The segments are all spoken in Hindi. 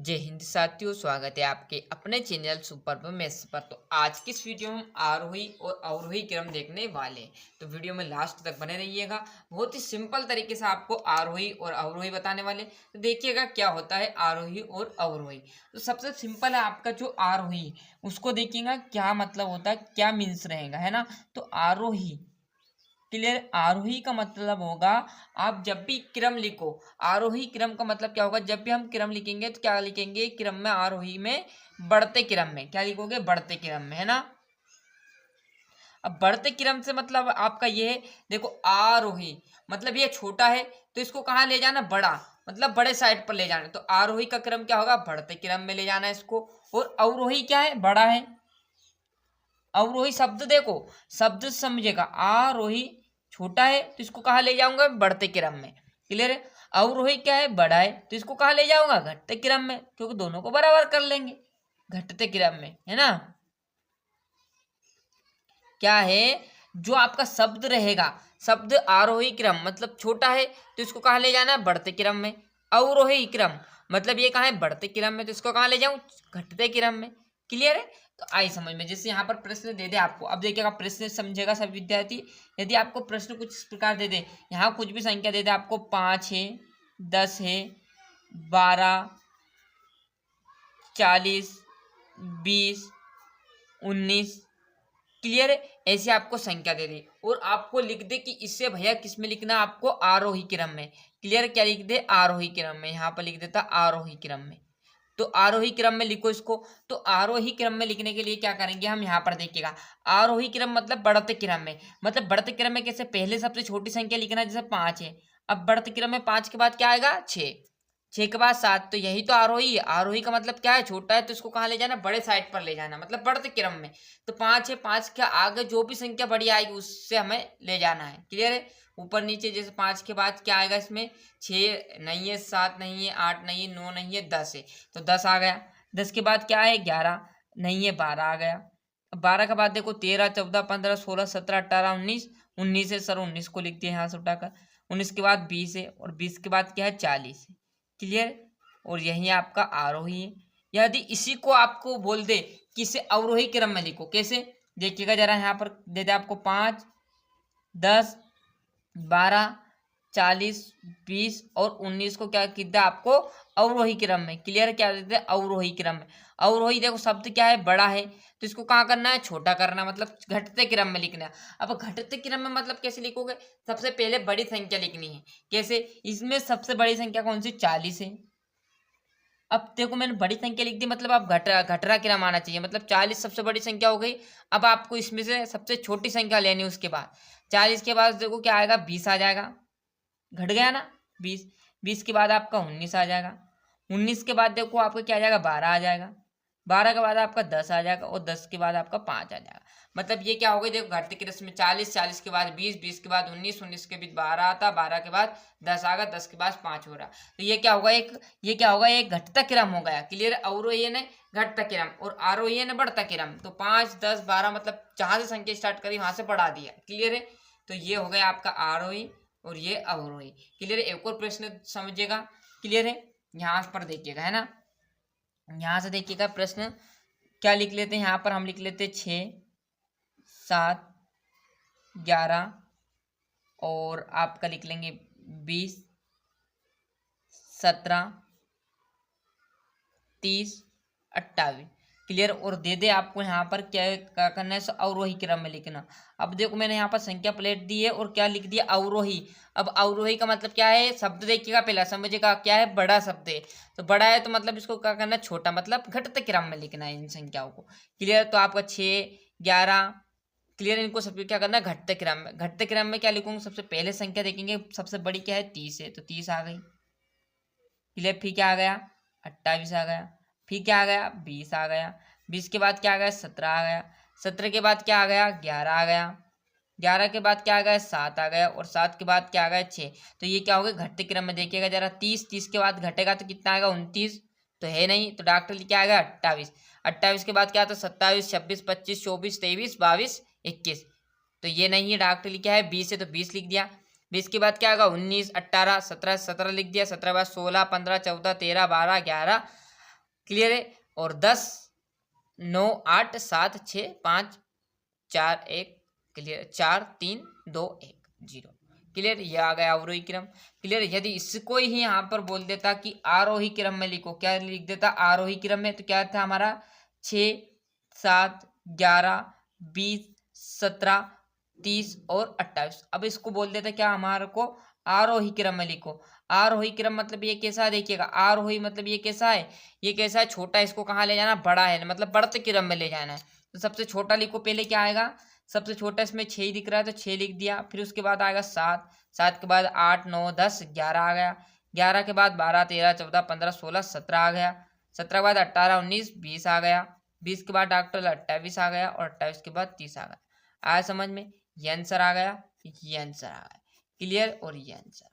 जय हिंद साथियों, स्वागत है आपके अपने चैनल सुपर मैथ्स पर। तो आज की इस वीडियो में हम आरोही और अवरोही क्रम देखने वाले हैं। तो वीडियो में लास्ट तक बने रहिएगा। बहुत ही सिंपल तरीके से आपको आरोही और अवरोही बताने वाले। तो देखिएगा क्या होता है आरोही और अवरोही। तो सबसे सिंपल है आपका जो आरोही, उसको देखिएगा क्या मतलब होता है, क्या मीन्स रहेगा, है ना। तो आरोही क्लियर, आरोही का मतलब होगा आप जब भी क्रम लिखो, आरोही क्रम का मतलब क्या होगा, जब भी हम क्रम लिखेंगे तो क्या लिखेंगे, क्रम में आरोही में बढ़ते क्रम में क्या लिखोगे, बढ़ते क्रम में, है ना। अब बढ़ते क्रम से मतलब आपका ये है, देखो आरोही मतलब ये छोटा है तो इसको कहाँ ले जाना, बड़ा, मतलब बड़े साइड पर ले जाना। तो आरोही का क्रम क्या होगा, बढ़ते क्रम में ले जाना है इसको। और अवरोही क्या है, बड़ा है। अवरोही शब्द देखो, शब्द समझेगा, आरोही छोटा है तो इसको कहाँ ले जाऊंगा, बढ़ते क्रम में। क्लियर है। अवरोही क्या है, बड़ा है तो इसको कहाँ ले जाऊंगा, घटते क्रम में, क्योंकि दोनों को बराबर कर लेंगे घटते क्रम में, है ना। क्या है, जो आपका शब्द रहेगा, शब्द आरोही क्रम मतलब छोटा है तो इसको कहाँ ले जाना है, बढ़ते क्रम में। अवरोही क्रम मतलब ये कहाँ है, बढ़ते क्रम में, तो इसको कहाँ ले जाऊं, घटते क्रम में। क्लियर है। तो आई समझ में। जैसे यहाँ पर प्रश्न दे दे आपको, अब देखिएगा प्रश्न समझेगा सब विद्यार्थी। यदि आपको प्रश्न कुछ इस प्रकार दे दे, यहाँ कुछ भी संख्या दे दे आपको, 5 है, 10 है, 12, 40, 20, 19, क्लियर है। ऐसे आपको संख्या दे दी और आपको लिख दे कि इससे भैया किस में लिखना, आपको आरोही क्रम में। क्लियर, क्या लिख दे, आरोही क्रम में। यहाँ पर लिख देता आरोही क्रम में। तो आरोही क्रम में लिखो इसको। तो आरोही क्रम में लिखने के लिए क्या करेंगे हम, यहाँ पर देखिएगा, आरोही क्रम मतलब बढ़ते क्रम में। मतलब बढ़ते क्रम में कैसे, पहले सबसे छोटी संख्या लिखना है, जैसे 5 है। अब बढ़ते क्रम में 5 के बाद क्या आएगा, 6, 6 के बाद 7, तो यही तो आरोही है। आरोही का मतलब क्या है, छोटा है तो इसको कहाँ ले जाना, बड़े साइड पर ले जाना, मतलब बढ़ते क्रम में। तो 5 है, 5 के आगे जो भी संख्या बड़ी आएगी उससे हमें ले जाना है। क्लियर है। ऊपर नीचे, जैसे 5 के बाद क्या आएगा इसमें, 6 नहीं है, 7 नहीं है, 8 नहीं है, 9 नहीं है, 10 है, तो 10 आ गया। 10 के बाद क्या है, 11 नहीं है, 12 आ गया। अब 12 के बाद देखो 13, 14, 15, 16, 17, 18, 19, 19 है सर, 19 को लिख दिया यहाँ से उठाकर। 19 के बाद 20 है, और 20 के बाद क्या है, 40 है। क्लियर। और यही आपका आरोही है। यदि इसी को आपको बोल दे कि इसे अवरोही क्रम में लिखो, कैसे, देखिएगा जरा, यहाँ पर दे दे आपको 5, 10, 12, 40, 20 और 19 को क्या किया आपको, अवरोही क्रम में। क्लियर, क्या देते हैं, अवरोही क्रम में। अवरोही देखो शब्द क्या है, बड़ा है तो इसको कहाँ करना है, छोटा करना, मतलब घटते क्रम में लिखना है। अब घटते क्रम में मतलब कैसे लिखोगे, सबसे पहले बड़ी संख्या लिखनी है। कैसे, इसमें सबसे बड़ी संख्या कौन सी, 40 है। अब देखो मैंने बड़ी संख्या लिख दी, मतलब आप घटरा क्रम आना चाहिए, मतलब 40 सबसे बड़ी संख्या हो गई। अब आपको इसमें से सबसे छोटी संख्या लेनी है। उसके बाद 40 के बाद देखो क्या आएगा, 20 आ जाएगा, घट गया ना 20। 20 के बाद आपका 19 आ जाएगा। 19 के बाद देखो आपका क्या आ जाएगा, 12 आ जाएगा। 12 के बाद आपका 10 आ जाएगा, और 10 के बाद आपका 5 आ जाएगा। मतलब ये क्या हो गई, देखो घटते के रस्म में 40, 40 के बाद 20, 20 के बाद 19, 19 के बाद 12 आता, 12 के बाद 10 आ गया, 10 के बाद 5 हो रहा। तो ये क्या होगा, एक ये क्या होगा, एक घटता क्रम हो गया। क्लियर। अवरोही ने घटता क्रम और आरोही ने बढ़ता क्रम। तो 5, 10, 12 मतलब जहां से संख्या स्टार्ट करी वहां से बढ़ा दिया। क्लियर है। तो ये हो गया आपका आरोही और ये अवरोही। क्लियर है। एक और प्रश्न समझिएगा। क्लियर है। यहाँ पर देखिएगा, है ना, यहाँ से देखिएगा प्रश्न क्या लिख लेते हैं, यहाँ पर हम लिख लेते हैं 6, 7, 11 और आपका लिख लेंगे 20, 17, 30, 28। क्लियर। और दे दे आपको यहाँ पर क्या करना है, अवरोही क्रम में लिखना। अब देखो मैंने यहाँ पर संख्या प्लेट दी है और क्या लिख दिया, अवरोही। अब अवरोही का मतलब क्या है, शब्द देखिएगा पहला समझिएगा, क्या है, बड़ा शब्द है। तो बड़ा है तो मतलब इसको क्या करना है, छोटा, मतलब घटते क्रम में लिखना है इन संख्याओं को। क्लियर। तो आपका 6, 11, क्लियर, इनको सबको क्या करना है, घटते क्रम में। घटते क्रम में क्या लिखूंगे, सबसे पहले संख्या देखेंगे, सबसे बड़ी क्या है, 30 है, तो 30 आ गई। क्लियर। फिर क्या आ गया, 28 आ गया। फिर क्या आ गया, 20 आ गया। 20 के बाद क्या आ गया, 17 आ गया। 17 के बाद क्या आ गया, 11 आ गया। 11 के बाद क्या आ गया, 7 आ गया। और 7 के बाद क्या आ गया, 6। तो ये क्या हो गया, घटते क्रम में। देखिएगा जरा, 30, 30 के बाद घटेगा तो कितना आएगा, 29, तो है नहीं, तो डॉक्टर क्या आएगा, 28। 28 के बाद क्या आता है, 27, 26, 25, 24, 23, 22, 21। तो ये नहीं है, डॉक्टर क्या है, 20 है तो 20 लिख दिया। 20 के बाद क्या आएगा, 19, 18, 17, 17 लिख दिया। 17 के बाद 16, 15, 14, 13, 12, 11, क्लियर है। और 10 9 8 7 6 5 4 1 क्लियर, 4 3 2 1 0 क्लियर। ये आ गया अवरोही क्रम। क्लियर। यदि इसको ही यहाँ पर बोल देता कि आरोही क्रम में लिखो, क्या लिख देता आरोही क्रम में, तो क्या था हमारा 6 7 11 20 17 30 और 28। अब इसको बोल देता क्या हमारे को आरोही क्रम में लिखो। आरोही क्रम मतलब ये कैसा है, देखिएगा आरोही मतलब ये कैसा है, ये कैसा है छोटा, इसको कहाँ ले जाना, बड़ा है मतलब बढ़ते क्रम में ले जाना है। तो सबसे छोटा लिखो, पहले क्या आएगा, सबसे छोटा इसमें 6 ही दिख रहा है तो 6 लिख दिया। फिर उसके बाद आएगा 7, 7 के बाद 8 9 10 11 आ गया। 11 के बाद 12 13 14 15 16 17 आ गया। 17 के बाद 18 19 20 आ गया। 20 के बाद डॉक्टर 28 आ गया और 28 के बाद 30 आ गया। आया समझ में, ये आंसर आ गया, ये आंसर आ गया। क्लियर। और ये आंसर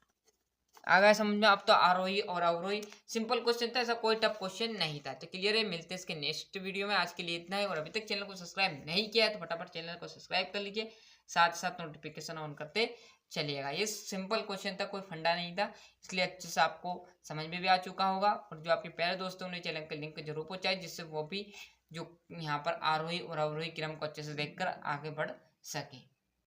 आ गया समझ में। अब तो आरोही और अवरोही सिंपल क्वेश्चन था, ऐसा कोई टफ क्वेश्चन नहीं था। तो क्लियर है, मिलते हैं इसके नेक्स्ट वीडियो में। आज के लिए इतना ही। और अभी तक चैनल को सब्सक्राइब नहीं किया है तो फटाफट चैनल को सब्सक्राइब कर लीजिए, साथ साथ नोटिफिकेशन ऑन करते चलिएगा। ये सिंपल क्वेश्चन था, कोई फंडा नहीं था, इसलिए अच्छे से आपको समझ में भी आ चुका होगा। और जो आपके प्यारे दोस्तों उन्हें चैनल के लिंक जरूर पहुंचाए, जिससे वो भी जो यहाँ पर आरोही और अवरोही क्रम को अच्छे से देखकर आगे बढ़ सके।